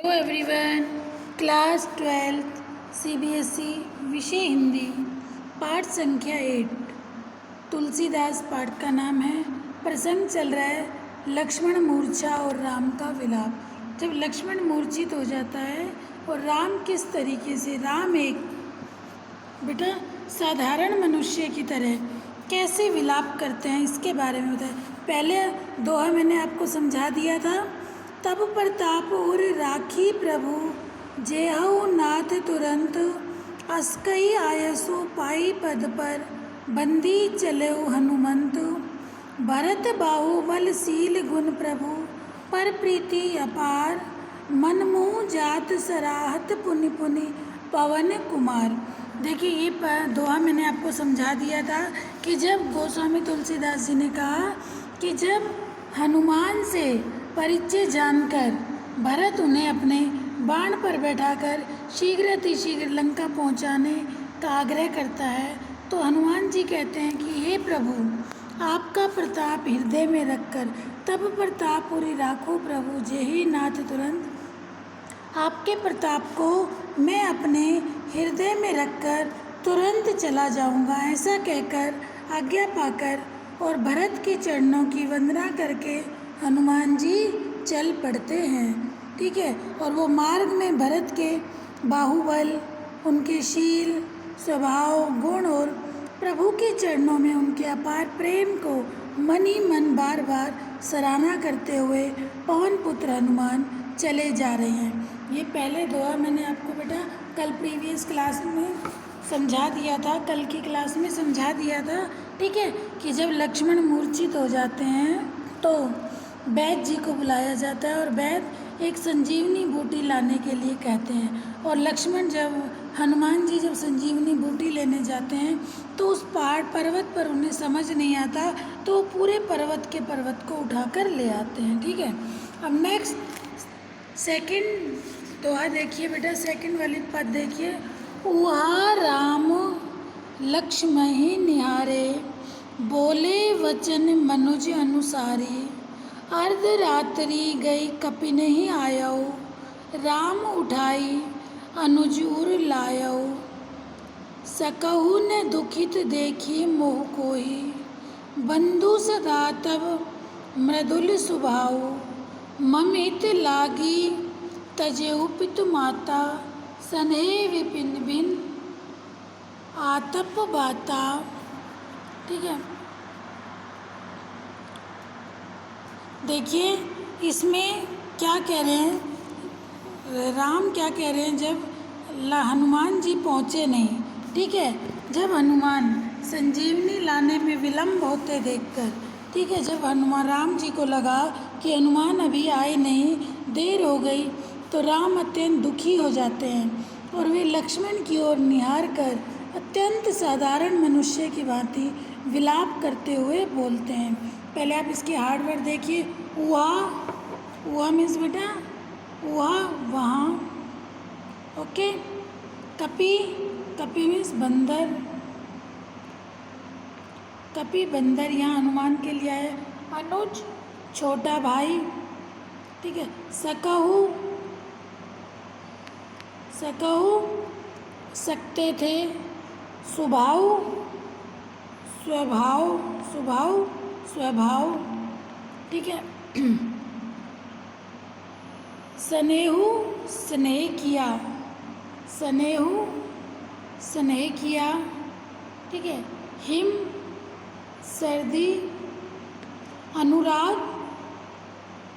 Hello everyone. Class 12th CBSE विषय हिंदी पाठ संख्या 8 तुलसीदास पाठ का नाम है। प्रसंग चल रहा है लक्ष्मण मूर्छा और राम का विलाप। जब लक्ष्मण मूर्छित हो जाता है और राम किस तरीके से, राम एक बेटा साधारण मनुष्य की तरह कैसे विलाप करते हैं इसके बारे में बताया। पहले दोहा मैंने आपको समझा दिया था। तब प्रताप उर राखी प्रभु जेहु नाथ तुरंत अस्कई आयसो पाई पद पर बंदी चलेउ हनुमंत भरत बाहुबल शील गुण प्रभु पर प्रीति अपार मन मुँह जात सराहत पुनि पुनि पवन कुमार। देखिए ये दोहा मैंने आपको समझा दिया था कि जब गोस्वामी तुलसीदास जी ने कहा कि जब हनुमान से परिचय जानकर भरत उन्हें अपने बाण पर बैठाकर शीघ्र लंका पहुंचाने का आग्रह करता है, तो हनुमान जी कहते हैं कि हे प्रभु, आपका प्रताप हृदय में रखकर तब प्रतापुरी राखो प्रभु जेहि नाथ तुरंत। आपके प्रताप को मैं अपने हृदय में रखकर तुरंत चला जाऊंगा, ऐसा कहकर आज्ञा पाकर और भरत के चरणों की वंदना करके हनुमान जी चल पड़ते हैं। ठीक है। और वो मार्ग में भरत के बाहुबल, उनके शील, स्वभाव, गुण और प्रभु के चरणों में उनके अपार प्रेम को मन ही मन बार बार सराहना करते हुए पवन पुत्र हनुमान चले जा रहे हैं। ये पहले दोहा मैंने आपको बेटा कल प्रीवियस क्लास में समझा दिया था, कल की क्लास में समझा दिया था। ठीक है कि जब लक्ष्मण मूर्छित हो जाते हैं तो वैद्य जी को बुलाया जाता है और वैद्य एक संजीवनी बूटी लाने के लिए कहते हैं। और लक्ष्मण जब हनुमान जी जब संजीवनी बूटी लेने जाते हैं तो उस पहाड़ पर्वत पर उन्हें समझ नहीं आता, तो पूरे पर्वत को उठाकर ले आते हैं। ठीक है। अब नेक्स्ट सेकंड दोहा देखिए बेटा, सेकंड वाली पद देखिए। उहा राम लक्ष्महि निहारे बोले वचन मनुज अनुसारी अर्धरात्रि गई कपि नहीं आयो राम उठाई अनुज उर लायो सकहु न दुखित देखी मोह कोहि बंधु सदा तब मृदुल सुभाव ममित लागी तजेउ पितु माता सनेह विपिन बिन आतप बाता। ठीक है। देखिए इसमें क्या कह रहे हैं, राम क्या कह रहे हैं जब हनुमान जी पहुँचे नहीं। ठीक है। जब हनुमान संजीवनी लाने में विलम्ब होते देखकर, ठीक है, जब हनुमान राम जी को लगा कि हनुमान अभी आए नहीं, देर हो गई, तो राम अत्यंत दुखी हो जाते हैं और वे लक्ष्मण की ओर निहार कर अत्यंत साधारण मनुष्य की भांति विलाप करते हुए बोलते हैं। पहले आप इसके हार्ड वर्ड देखिए। उहा मीन्स बेटा उहा वहाँ, ओके। कपि मीन्स बंदर, कपि बंदर यहाँ हनुमान के लिए आया। अनुज छोटा भाई। ठीक है। सकहु सकते थे। स्वभाव। ठीक है। स्नेह किया। ठीक है। हिम सर्दी, अनुराग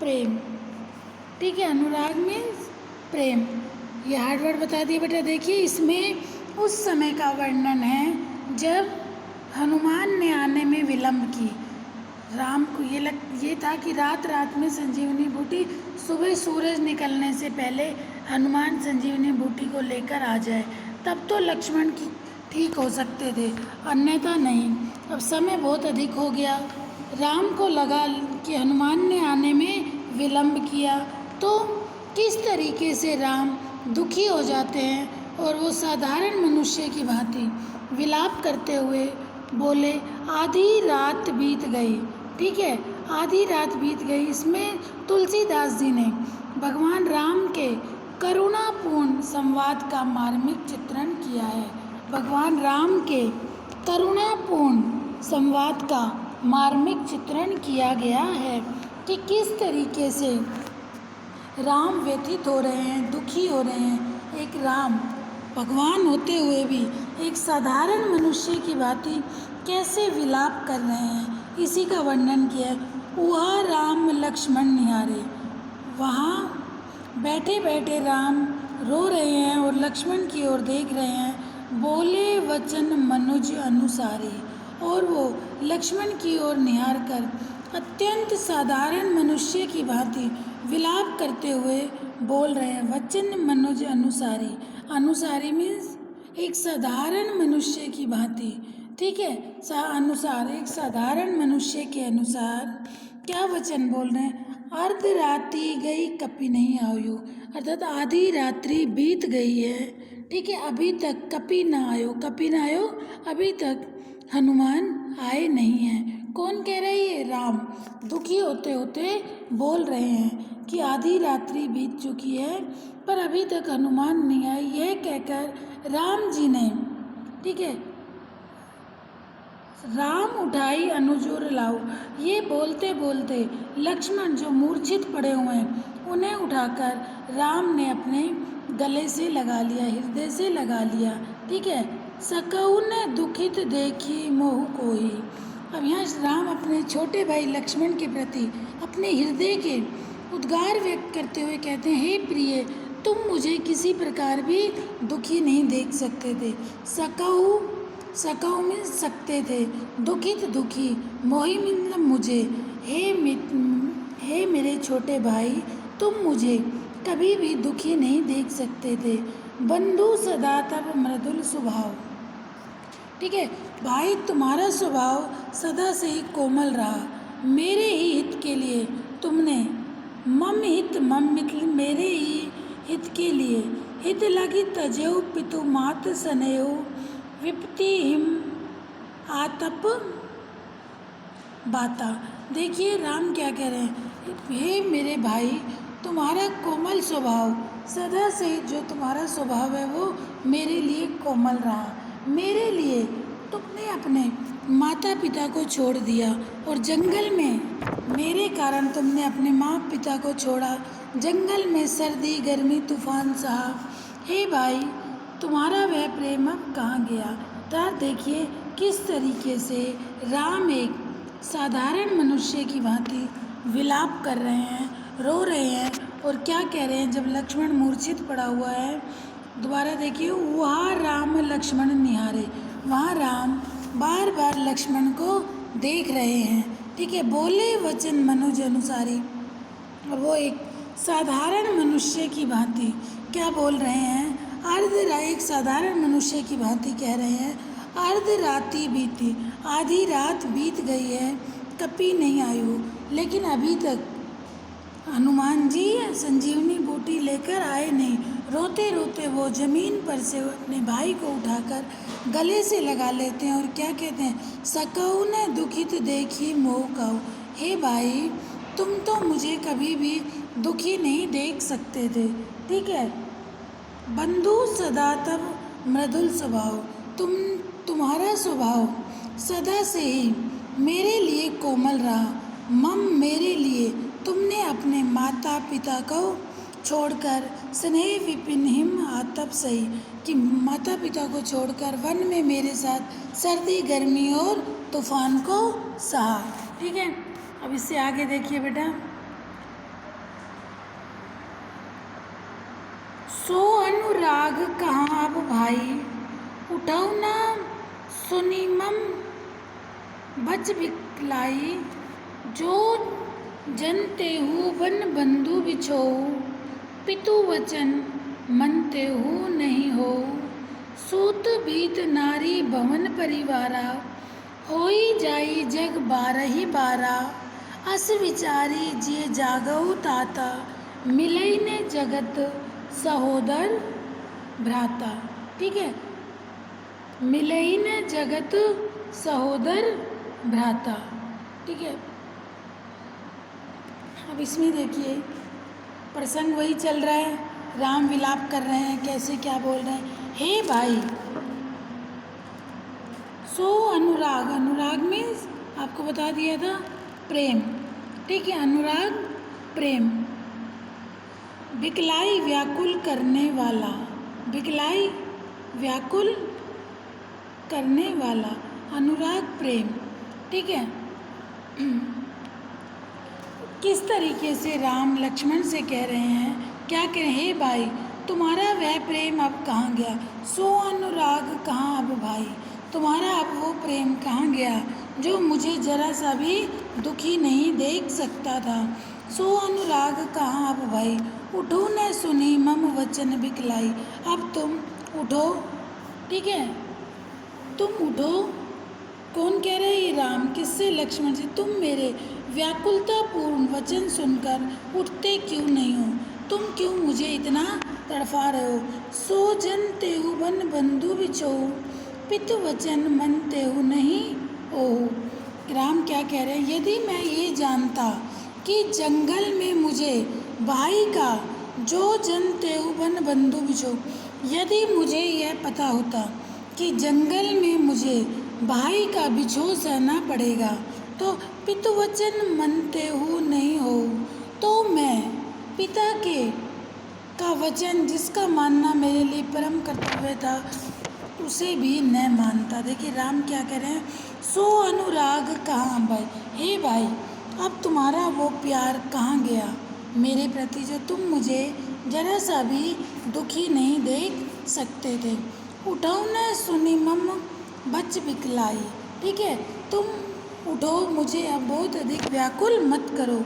प्रेम। ठीक है। अनुराग मीन्स प्रेम। ये हार्ड वर्ड बता दिए बेटा। देखिए इसमें उस समय का वर्णन है जब हनुमान ने आने में विलम्ब की। राम को ये था कि रात में संजीवनी बूटी, सुबह सूरज निकलने से पहले हनुमान संजीवनी बूटी को लेकर आ जाए, तब तो लक्ष्मण की ठीक हो सकते थे, अन्यथा नहीं। अब समय बहुत अधिक हो गया। राम को लगा कि हनुमान ने आने में विलम्ब किया, तो किस तरीके से राम दुखी हो जाते हैं और वो साधारण मनुष्य की भांति विलाप करते हुए बोले आधी रात बीत गई। ठीक है। आधी रात बीत गई। इसमें तुलसीदास जी ने भगवान राम के संवाद का मार्मिक चित्रण किया है। भगवान राम के करुणापूर्ण संवाद का मार्मिक चित्रण किया गया है कि किस तरीके से राम व्यथित हो रहे हैं, दुखी हो रहे हैं। एक राम भगवान होते हुए भी एक साधारण मनुष्य की भांति कैसे विलाप कर रहे हैं, इसी का वर्णन किया है। वह राम लक्ष्मण निहारे, वहाँ बैठे बैठे राम रो रहे हैं और लक्ष्मण की ओर देख रहे हैं। बोले वचन मनुज अनुसारी, और वो लक्ष्मण की ओर निहार कर अत्यंत साधारण मनुष्य की भांति विलाप करते हुए बोल रहे हैं। वचन मनुज अनुसारी, अनुसारी मीन्स एक साधारण मनुष्य की भांति, ठीक है। अनुसार, एक साधारण मनुष्य के अनुसार क्या वचन बोल रहे हैं। अर्ध रात्रि गई कपि नहीं आयु, अर्थात आधी रात्रि बीत गई है, ठीक है, अभी तक कपि ना आयो, कपि ना आयो, अभी तक हनुमान आए नहीं हैं। कौन कह रहे हैं? राम दुखी होते होते बोल रहे हैं कि आधी रात्रि बीत चुकी है पर अभी तक हनुमान नहीं आए। यह कहकर राम जी ने, ठीक है, राम उठाई अनुजोर लाओ, ये बोलते बोलते लक्ष्मण जो मूर्छित पड़े हुए हैं उन्हें उठाकर राम ने अपने गले से लगा लिया, हृदय से लगा लिया, ठीक है। सकऊ ने दुखित देखी मोह कोई, अब यहाँ राम अपने छोटे भाई लक्ष्मण के प्रति अपने हृदय के उद्गार व्यक्त करते हुए कहते हैं, हे प्रिय, तुम मुझे किसी प्रकार भी दुखी नहीं देख सकते थे। सकऊ, सकऊ में सकते थे, दुखित दुखी, मोही मतलब मुझे, हे मेरे छोटे भाई, तुम मुझे कभी भी दुखी नहीं देख सकते थे। बंधु सदा तब मृदुल स्वभाव, ठीक है, भाई तुम्हारा स्वभाव सदा से ही कोमल रहा। मेरे ही हित के लिए तुमने, मम हित, मम मतलब मेरे ही हित के लिए, हित लगी तजेऊ पितु मात सनेऊ विपति हिम आतप बाता। देखिए राम क्या कह रहे हैं, हे मेरे भाई, तुम्हारा कोमल स्वभाव सदा से, जो तुम्हारा स्वभाव है वो मेरे लिए कोमल रहा। मेरे लिए तुमने अपने माता पिता को छोड़ दिया और जंगल में, मेरे कारण तुमने अपने माँ पिता को छोड़ा, जंगल में सर्दी गर्मी तूफान सहा। हे भाई, तुम्हारा वह प्रेम अब कहाँ गया। तो देखिए किस तरीके से राम एक साधारण मनुष्य की भांति विलाप कर रहे हैं, रो रहे हैं और क्या कह रहे हैं। जब लक्ष्मण मूर्छित पड़ा हुआ है, दोबारा देखिए, वहाँ राम लक्ष्मण निहारे, वहाँ राम बार बार लक्ष्मण को देख रहे हैं, ठीक है। बोले वचन मनुज अनुसारी, और वो एक साधारण मनुष्य की भांति क्या बोल रहे हैं, एक साधारण मनुष्य की भांति कह रहे हैं, अर्ध राति बीती, आधी रात बीत गई है, कपि नहीं आयु, लेकिन अभी तक हनुमान जी संजीवनी बूटी लेकर आए नहीं। रोते रोते वो ज़मीन पर से अपने भाई को उठाकर गले से लगा लेते हैं और क्या कहते हैं, सकऊ ने दुखित देखी मोह काऊ, हे भाई, तुम तो मुझे कभी भी दुखी नहीं देख सकते थे, ठीक है। बंधु सदा तब मृदुल स्वभाव, तुम्हारा स्वभाव सदा से ही मेरे लिए कोमल रहा। मम मेरे लिए तुमने अपने माता पिता को छोड़कर, स्नेह विपिन हिम आतप सही, कि माता पिता को छोड़कर वन में मेरे साथ सर्दी गर्मी और तूफान को सहा, ठीक है। अब इससे आगे देखिए बेटा, सो अनुराग कहाँ अब भाई, उठाऊ ना सुनी मम बच बिकलाई, जो जनते हु वन बंधु बिछोऊ, पितु वचन मनते हु नहीं हो, सूत बीत नारी भवन परिवारा, होई जाई जग बारही बारा, अस विचारी जिय जागऊ ताता, मिलई ने जगत सहोदर भ्राता, ठीक है, मिलई ने जगत सहोदर भ्राता, ठीक है। अब इसमें देखिए प्रसंग वही चल रहा है, राम विलाप कर रहे हैं, कैसे क्या बोल रहे हैं, हे भाई। सो अनुराग, अनुराग मीन्स आपको बता दिया था प्रेम, ठीक है, अनुराग प्रेम। बिकलाई व्याकुल करने वाला, बिकलाई व्याकुल करने वाला, अनुराग प्रेम, ठीक है। किस तरीके से राम लक्ष्मण से कह रहे हैं, क्या कह रहे हैं, हे भाई तुम्हारा वह प्रेम अब कहाँ गया, सो अनुराग कहाँ अब भाई, तुम्हारा अब वो प्रेम कहाँ गया जो मुझे जरा सा भी दुखी नहीं देख सकता था। सो अनुराग कहाँ अब भाई, उठो न सुनी मम वचन बिकलाई, अब तुम उठो, ठीक है, तुम उठो। कौन कह रहे हैं, राम, किससे, लक्ष्मण से, तुम मेरे व्याकुलतापूर्ण वचन सुनकर उठते क्यों नहीं हो, तुम क्यों मुझे इतना तड़फा रहे हो। सो जन तेहु बन बंधु बिछो, पित वचन मन तेहु नहीं ओ। राम क्या कह रहे हैं, यदि मैं ये जानता कि जंगल में मुझे भाई का जो जन तेहु बन बंधु बिछो, यदि मुझे यह पता होता कि जंगल में मुझे भाई का बिछो सहना पड़ेगा, तो पितुवचन मनते हो नहीं हो, तो मैं पिता के का वचन जिसका मानना मेरे लिए परम कर्तव्य था उसे भी न मानता। देखिए राम क्या कह रहे हैं, सो अनुराग कहाँ भाई, हे भाई अब तुम्हारा वो प्यार कहाँ गया मेरे प्रति जो तुम मुझे जरा सा भी दुखी नहीं देख सकते थे। उठो न सुनी मम बच बिकलाई, ठीक है, तुम उठो, मुझे अब बहुत अधिक व्याकुल मत करो।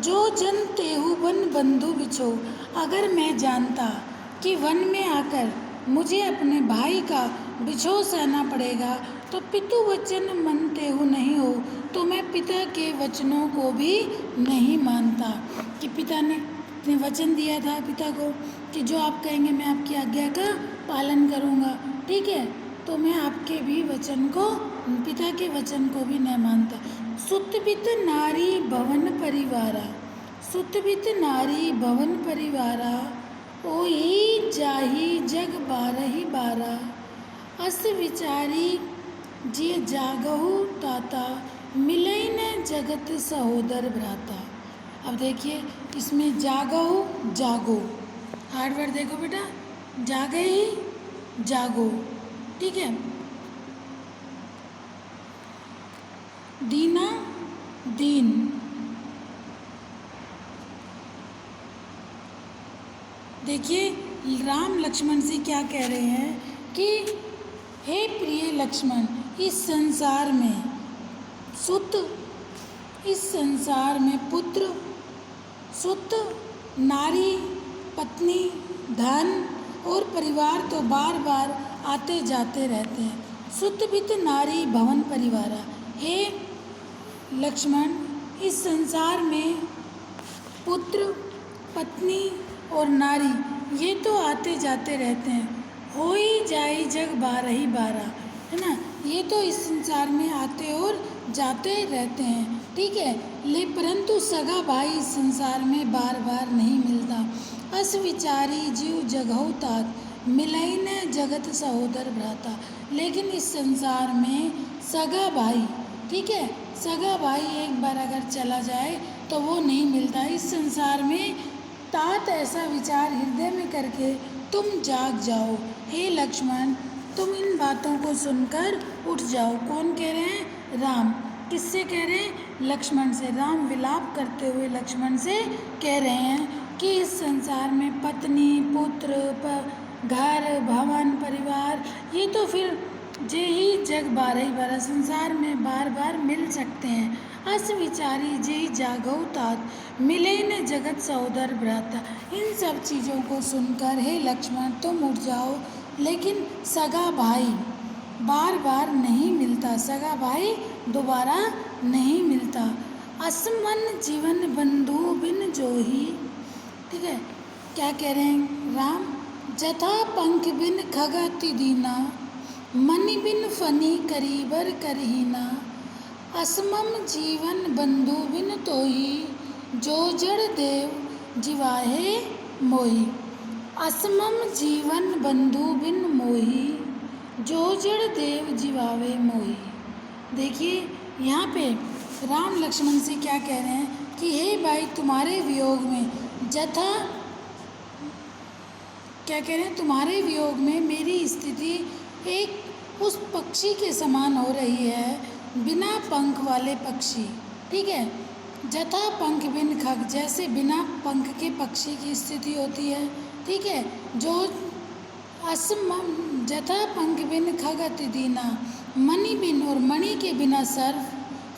जो जन तेहु वन बंधु बिछो, अगर मैं जानता कि वन में आकर मुझे अपने भाई का बिछो सहना पड़ेगा, तो पितु वचन मन तेहु नहीं हो, तो मैं पिता के वचनों को भी नहीं मानता। कि पिता ने वचन दिया था पिता को कि जो आप कहेंगे मैं आपकी आज्ञा का पालन करूँगा, ठीक है, तो मैं आपके भी वचन को, पिता के वचन को भी नहीं मानता। सुतबित नारी भवन परिवारा, सुतबित नारी भवन परिवारा, ओही जाही जग बारही बारा, अस विचारी जे जागहु ताता, मिलई न जगत सहोदर भ्राता। अब देखिए इसमें जागहु, जागो, हार्ड वर्ड देखो बेटा, जागे ही जागो, ठीक है, दीना दीन, देखिए राम लक्ष्मण से क्या कह रहे हैं कि हे प्रिय लक्ष्मण, इस संसार में सुत, इस संसार में पुत्र, सुत, नारी, पत्नी, धन और परिवार तो बार बार आते जाते रहते हैं। सुतबित नारी भवन परिवारा, हे लक्ष्मण इस संसार में पुत्र, पत्नी और नारी ये तो आते जाते रहते हैं। हो ही जाई जग बारही बारा, है ना, ये तो इस संसार में आते और जाते रहते हैं, ठीक है, ले परंतु सगा भाई इस संसार में बार बार नहीं मिलता। अस विचारी जीव जगहु तात, मिलई न जगत सहोदर भ्राता, लेकिन इस संसार में सगा भाई, ठीक है, सगा भाई एक बार अगर चला जाए तो वो नहीं मिलता। इस संसार में तात ऐसा विचार हृदय में करके तुम जाग जाओ, हे लक्ष्मण तुम इन बातों को सुनकर उठ जाओ। कौन कह रहे हैं, राम, किससे कह रहे हैं, लक्ष्मण से। राम विलाप करते हुए लक्ष्मण से कह रहे हैं कि इस संसार में पत्नी, पुत्र, घर, भवन, परिवार ये तो फिर जे ही जग बारही बारा, संसार में बार बार मिल सकते हैं। अस विचारी जे जागो तात, मिले न जगत सहोदर भ्राता, इन सब चीज़ों को सुनकर हे लक्ष्मण तुम उठ जाओ, लेकिन सगा भाई बार बार नहीं मिलता, सगा भाई दोबारा नहीं मिलता। असमन जीवन बंधु बिन जोही, ठीक है, क्या कह रहे हैं राम, जथा पंख बिन खगति दीना, मनि बिन फनी करीबर करहीना, असमम जीवन बंधु बिन तोही, जो जड़ देव जीवाहे मोही। असमम जीवन बंधु बिन मोही, जो जड़ देव जीवावे मोही। देखिए यहाँ पे राम लक्ष्मण से क्या कह रहे हैं कि हे भाई, तुम्हारे वियोग में जथा, क्या कह रहे हैं, तुम्हारे वियोग में मेरी स्थिति एक उस पक्षी के समान हो रही है, बिना पंख वाले पक्षी। ठीक है, जथा पंख बिन खग, जैसे बिना पंख के पक्षी की स्थिति होती है। ठीक है, जो असमम, जथा पंख बिन खग अति दीना, मणि बिन, और मणि के बिना सर्व,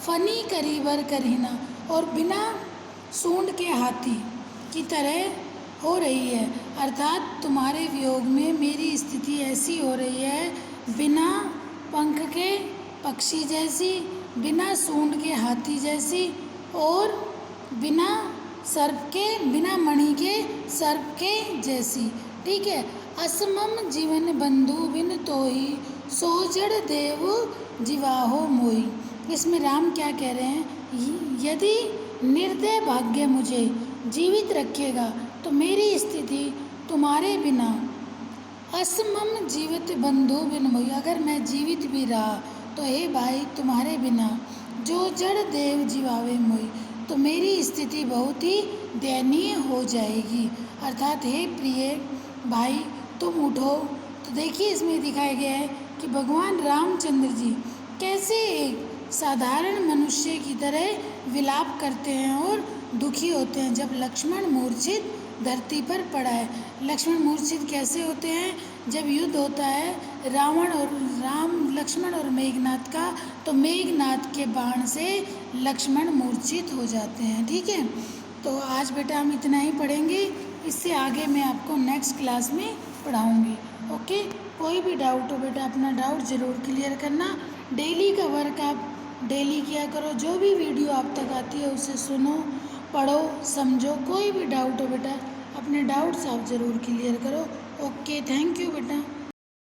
फनी करीबर करहीना, और बिना सूंड के हाथी की तरह हो रही है। अर्थात तुम्हारे वियोग में मेरी स्थिति ऐसी हो रही है, बिना पंख के पक्षी जैसी, बिना सूंड के हाथी जैसी, और बिना सर्प के, बिना मणि के सर्प के जैसी। ठीक है, असमम जीवन बंधु बिन तोही, सोजड़ देव जीवाहो मोही। इसमें राम क्या कह रहे हैं, यदि निर्दय भाग्य मुझे जीवित रखेगा तो मेरी स्थिति तुम्हारे बिना, असमम जीवित बंधु बिन मोही, अगर मैं जीवित भी रहा तो हे भाई तुम्हारे बिना, जो जड़ देव जीवावे मोही, तो मेरी स्थिति बहुत ही दयनीय हो जाएगी। अर्थात हे प्रिय भाई तुम उठो। तो देखिए इसमें दिखाया गया है कि भगवान रामचंद्र जी कैसे एक साधारण मनुष्य की तरह विलाप करते हैं और दुखी होते हैं जब लक्ष्मण मूर्छित धरती पर पड़ा है। लक्ष्मण मूर्छित कैसे होते हैं, जब युद्ध होता है रावण और लक्ष्मण और मेघनाथ का, तो मेघनाथ के बाण से लक्ष्मण मूर्छित हो जाते हैं। ठीक है, तो आज बेटा हम इतना ही पढ़ेंगे, इससे आगे मैं आपको नेक्स्ट क्लास में पढ़ाऊँगी। ओके, कोई भी डाउट हो बेटा अपना डाउट ज़रूर क्लियर करना। डेली का वर्क आप डेली किया करो, जो भी वीडियो आप तक आती है उसे सुनो, पढ़ो, समझो। कोई भी डाउट हो बेटा अपने डाउट्स आप ज़रूर क्लियर करो। ओके, थैंक यू बेटा।